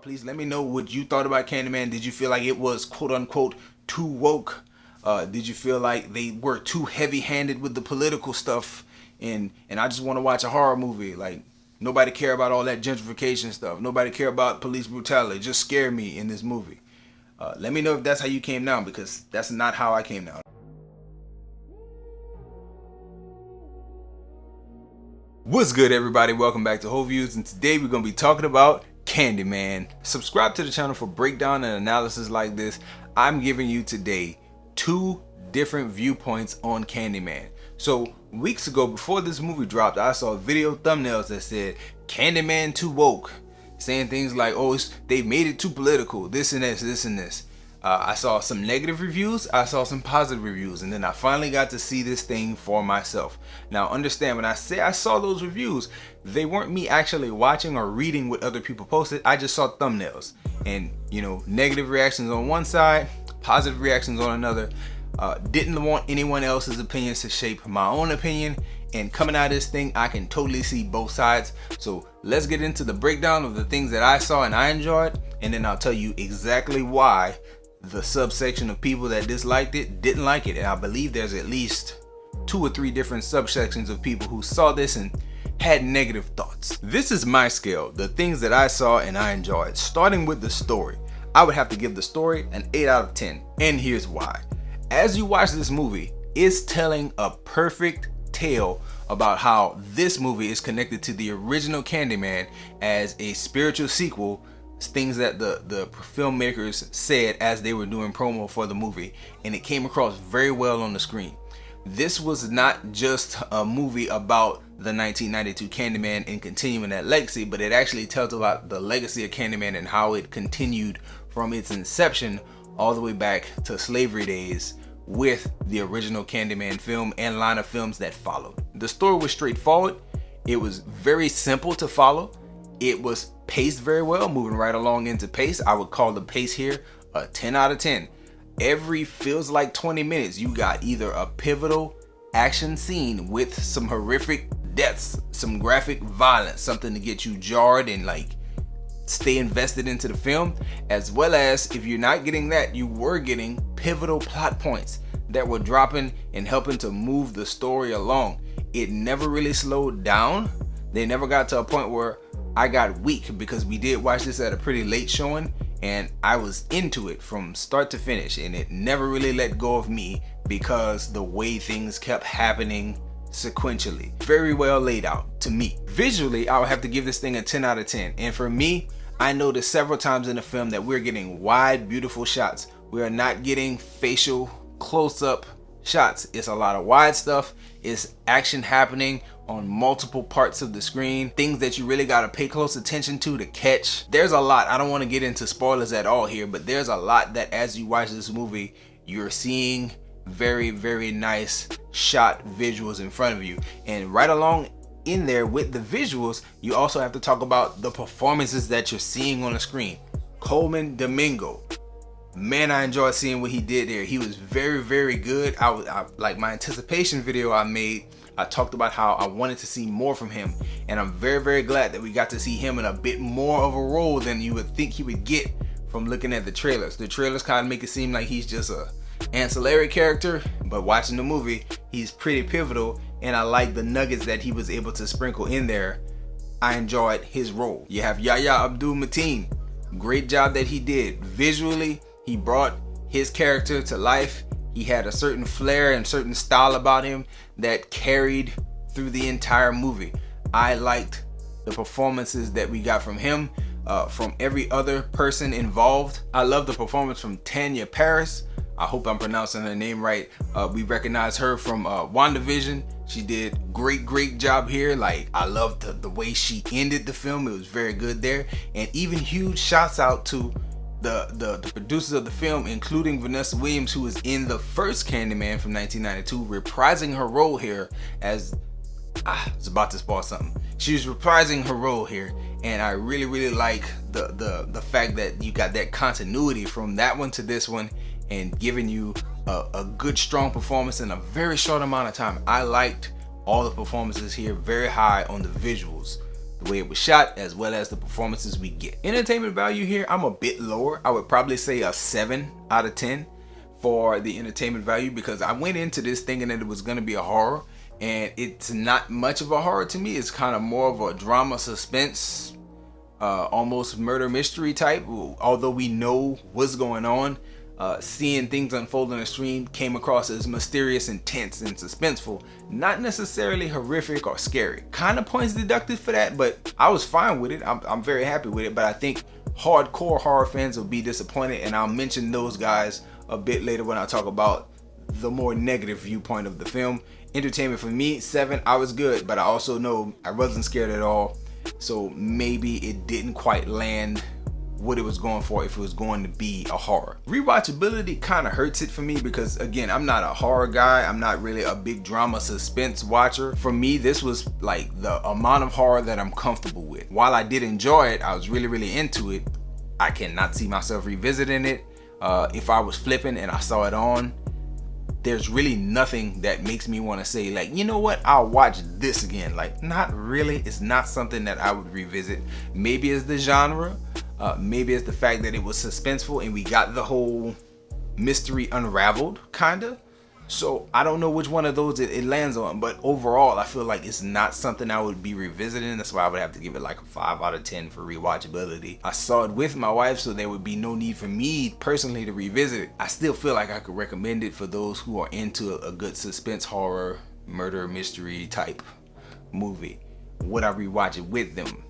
Please let me know what you thought about Candyman. Did you feel like it was quote unquote too woke? Did you feel like they were too heavy-handed with the political stuff? And I just want to watch a horror movie. Like, nobody care about all that gentrification stuff. Nobody care about police brutality. Just scare me in this movie. Let me know if that's how you came down, because that's not how I came down. What's good, everybody? Welcome back to Whole Views, and today we're going to be talking about Candyman. Subscribe to the channel for breakdown and analysis like this. I'm giving you today two different viewpoints on Candyman. So weeks ago, before this movie dropped, I saw video thumbnails that said Candyman too woke, saying things like, oh, they made it too political, this and this. I saw some negative reviews, I saw some positive reviews, and then I finally got to see this thing for myself. Now understand, when I say I saw those reviews, they weren't me actually watching or reading what other people posted. I just saw thumbnails and, you know, negative reactions on one side, positive reactions on another. Didn't want anyone else's opinions to shape my own opinion, and coming out of this thing, I can totally see both sides. So let's get into the breakdown of the things that I saw and I enjoyed, and then I'll tell you exactly why the subsection of people that disliked it didn't like it. And I believe there's at least 2 or 3 different subsections of people who saw this and had negative thoughts. This is my scale, the things that I saw and I enjoyed. Starting with the story, I would have to give the story an 8 out of 10, and here's why. As you watch this movie, it's telling a perfect tale about how this movie is connected to the original Candyman as a spiritual sequel, things that the filmmakers said as they were doing promo for the movie, and it came across very well on the screen. This was not just a movie about the 1992 Candyman and continuing that legacy, but it actually tells about the legacy of Candyman and how it continued from its inception all the way back to slavery days with the original Candyman film and line of films that followed. The story was straightforward. It was very simple to follow. It was paced very well, moving right along into pace. I would call the pace here a 10 out of 10. Every feels like 20 minutes, you got either a pivotal action scene with some horrific deaths, some graphic violence, something to get you jarred and like stay invested into the film, as well as, if you're not getting that, you were getting pivotal plot points that were dropping and helping to move the story along. It never really slowed down. They never got to a point where I got weak, because we did watch this at a pretty late showing and I was into it from start to finish, and it never really let go of me because the way things kept happening sequentially. Very well laid out to me. Visually, I would have to give this thing a 10 out of 10. And for me, I noticed several times in the film that we're getting wide, beautiful shots. We are not getting facial close-up shots. It's a lot of wide stuff. It's action happening on multiple parts of the screen, things that you really got to pay close attention to catch. There's a lot. I don't want to get into spoilers at all here, but there's a lot that as you watch this movie, you're seeing very, very nice shot visuals in front of you. And right along in there with the visuals, you also have to talk about the performances that you're seeing on the screen. Coleman Domingo, man, I enjoyed seeing what he did there. He was very, very good. I like my anticipation video I made. I talked about how I wanted to see more from him, and I'm very, very glad that we got to see him in a bit more of a role than you would think he would get from looking at the trailers. The trailers kind of make it seem like he's just a ancillary character, but watching the movie, he's pretty pivotal, and I like the nuggets that he was able to sprinkle in there. I enjoyed his role. You have Yahya Abdul-Mateen. Great job that he did. Visually, he brought his character to life. He had a certain flair and certain style about him that carried through the entire movie. I liked the performances that we got from him, from every other person involved. I love the performance from Tanya Paris. I hope I'm pronouncing her name right. We recognize her from WandaVision. She did great job here. Like, I loved the way she ended the film. It was very good there. And even huge shouts out to the producers of the film, including Vanessa Williams, who was in the first Candyman from 1992, reprising her role here as I was about to spoil something. She was reprising her role here, and I really like the fact that you got that continuity from that one to this one, and giving you a good strong performance in a very short amount of time. I liked all the performances here, very high on the visuals. the way it was shot, as well as the performances we get. Entertainment value here, I'm a bit lower. I would probably say a 7 out of 10 for the entertainment value, because I went into this thinking that it was going to be a horror, and it's not much of a horror to me. It's kind of more of a drama, suspense, almost murder mystery type. Although we know what's going on, seeing things unfold on the screen came across as mysterious, intense, and suspenseful, not necessarily horrific or scary. Kind of points deducted for that, but I was fine with it. I'm very happy with it, but I think hardcore horror fans will be disappointed, and I'll mention those guys a bit later when I talk about the more negative viewpoint of the film. Entertainment for me, 7. I was good, but I also know I wasn't scared at all, so maybe it didn't quite land what it was going for if it was going to be a horror. Rewatchability kind of hurts it for me because, again, I'm not a horror guy. I'm not really a big drama suspense watcher. For me, this was like the amount of horror that I'm comfortable with. While I did enjoy it, I was really into it, I cannot see myself revisiting it. If I was flipping and I saw it on, there's really nothing that makes me want to say, like, you know what, I'll watch this again. Like, not really. It's not something that I would revisit. Maybe it's the genre. Maybe it's the fact that it was suspenseful and we got the whole mystery unraveled, kinda. So I don't know which one of those it lands on, but overall I feel like it's not something I would be revisiting. That's why I would have to give it like a 5 out of 10 for rewatchability. I saw it with my wife, so there would be no need for me personally to revisit it. I still feel like I could recommend it for those who are into a good suspense, horror, murder, mystery type movie. Would I rewatch it with them?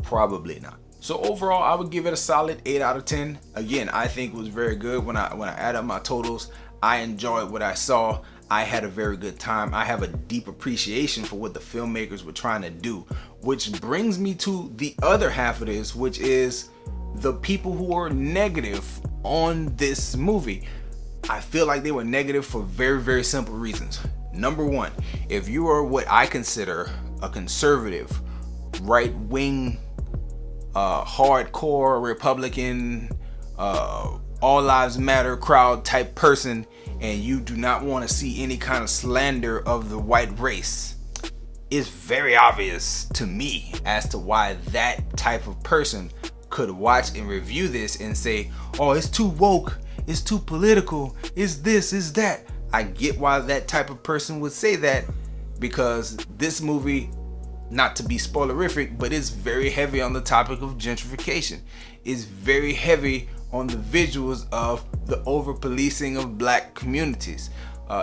Probably not. So overall, I would give it a solid 8 out of 10. Again, I think it was very good. When I add up my totals, I enjoyed what I saw. I had a very good time. I have a deep appreciation for what the filmmakers were trying to do, which brings me to the other half of this, which is the people who are negative on this movie. I feel like they were negative for very simple reasons. Number one, if you are what I consider a conservative, right-wing, hardcore Republican, all lives matter crowd type person, and you do not want to see any kind of slander of the white race, it's very obvious to me as to why that type of person could watch and review this and say, oh, it's too woke, it's too political, it's this, it's that. I get why that type of person would say that, because this movie, not to be spoilerific, but it's very heavy on the topic of gentrification. It's very heavy on the visuals of the over-policing of black communities.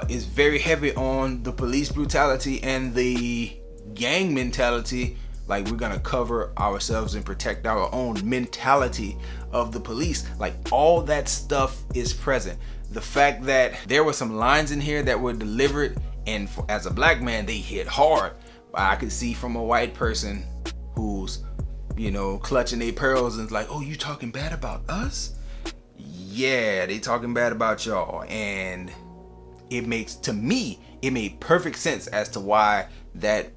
It's very heavy on the police brutality and the gang mentality, like we're gonna cover ourselves and protect our own mentality of the police. Like, all that stuff is present. The fact that there were some lines in here that were delivered, and as a black man, they hit hard. I could see from a white person who's, clutching their pearls and like, oh, you talking bad about us? Yeah, they talking bad about y'all. And it made perfect sense as to why that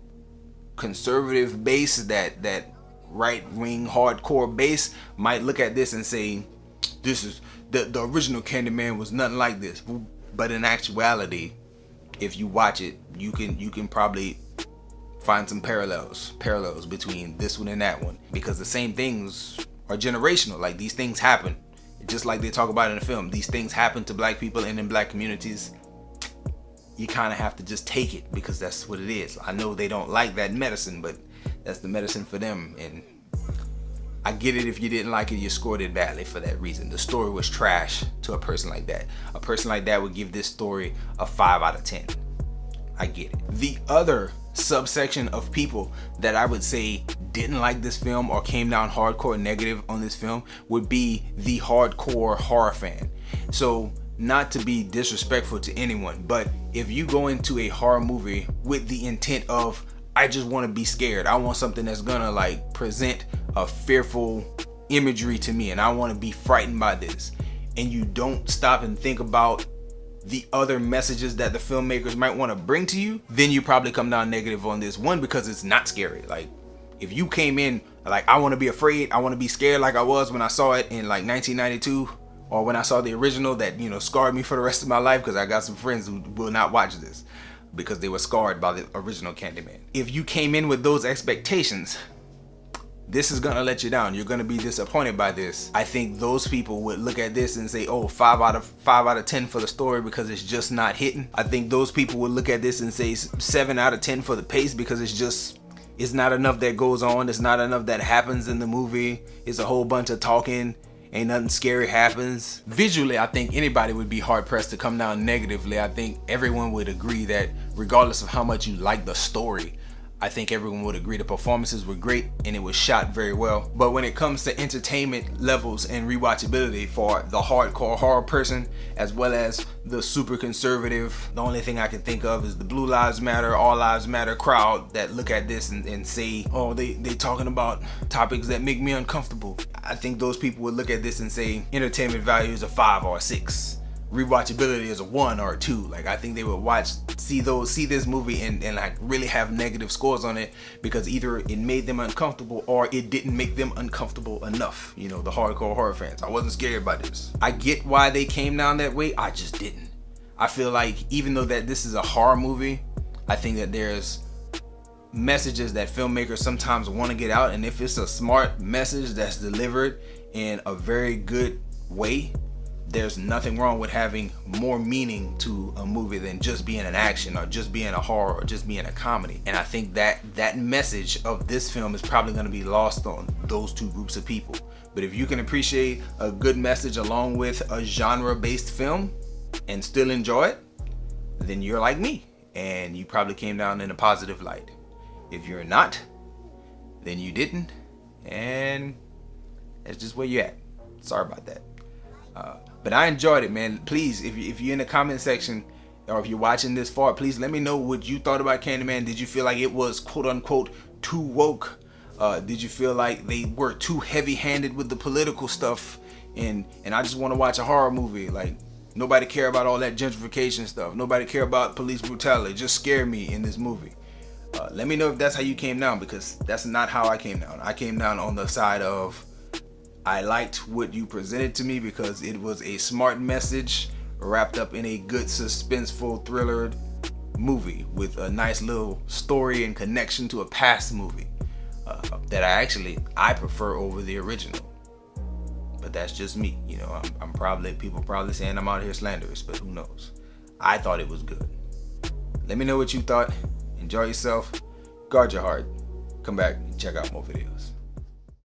conservative base, that right-wing hardcore base might look at this and say, this is the original Candyman was nothing like this. But in actuality, if you watch it, you can probably find some parallels between this one and that one, because the same things are generational. Like, these things happen, just like they talk about in the film. These things happen to black people and in black communities. You kind of have to just take it because that's what it is. I know they don't like that medicine, but that's the medicine for them, and I get it. If you didn't like it, you scored it badly for that reason. The story was trash to a person like that. A person like that would give this story a 5 out of 10. I get it. The other subsection of people that I would say didn't like this film or came down hardcore negative on this film would be the hardcore horror fan. So, not to be disrespectful to anyone, but if you go into a horror movie with the intent of, I just want to be scared, I want something that's gonna like present a fearful imagery to me, and I want to be frightened by this, and you don't stop and think about the other messages that the filmmakers might want to bring to you, then you probably come down negative on this one, because it's not scary. Like, if you came in like, I want to be afraid, I want to be scared, like I was when I saw it in like 1992, or when I saw the original that, scarred me for the rest of my life, because I got some friends who will not watch this. because they were scarred by the original Candyman. If you came in with those expectations, this is gonna let you down. You're gonna be disappointed by this. I think those people would look at this and say, oh, 5 out of 10 for the story because it's just not hitting. I think those people would look at this and say 7 out of 10 for the pace because it's not enough that goes on. It's not enough that happens in the movie. It's a whole bunch of talking. Ain't nothing scary happens. Visually, I think anybody would be hard pressed to come down negatively. I think everyone would agree that regardless of how much you like the story, I think everyone would agree the performances were great and it was shot very well. But when it comes to entertainment levels and rewatchability for the hardcore horror person, as well as the super conservative, the only thing I can think of is the Blue Lives Matter, All Lives Matter crowd that look at this and say, oh, they talking about topics that make me uncomfortable. I think those people would look at this and say entertainment value is a 5 or a 6. Rewatchability is a 1 or a 2. Like, I think they would see this movie and like really have negative scores on it because either it made them uncomfortable or it didn't make them uncomfortable enough. You know, the hardcore horror fans. I wasn't scared by this. I get why they came down that way. I just didn't. I feel like even though that this is a horror movie, I think that there's messages that filmmakers sometimes want to get out, and if it's a smart message that's delivered in a very good way, there's nothing wrong with having more meaning to a movie than just being an action or just being a horror or just being a comedy. And I think that message of this film is probably going to be lost on those two groups of people. But if you can appreciate a good message along with a genre-based film and still enjoy it, then you're like me and you probably came down in a positive light. If you're not, then you didn't, and that's just where you're at. Sorry about that. But I enjoyed it, man. Please, if you're in the comment section or if you're watching this far, please let me know what you thought about Candyman. Did you feel like it was quote unquote too woke? Did you feel like they were too heavy-handed with the political stuff? And I just want to watch a horror movie. Like, nobody care about all that gentrification stuff. Nobody care about police brutality. Just scare me in this movie. Let me know if that's how you came down, because that's not how I came down. I came down on the side of I liked what you presented to me because it was a smart message wrapped up in a good suspenseful thriller movie with a nice little story and connection to a past movie that I prefer over the original. But that's just me, you know. People probably saying I'm out here slanderous, but who knows? I thought it was good. Let me know what you thought. Enjoy yourself. Guard your heart. Come back and check out more videos.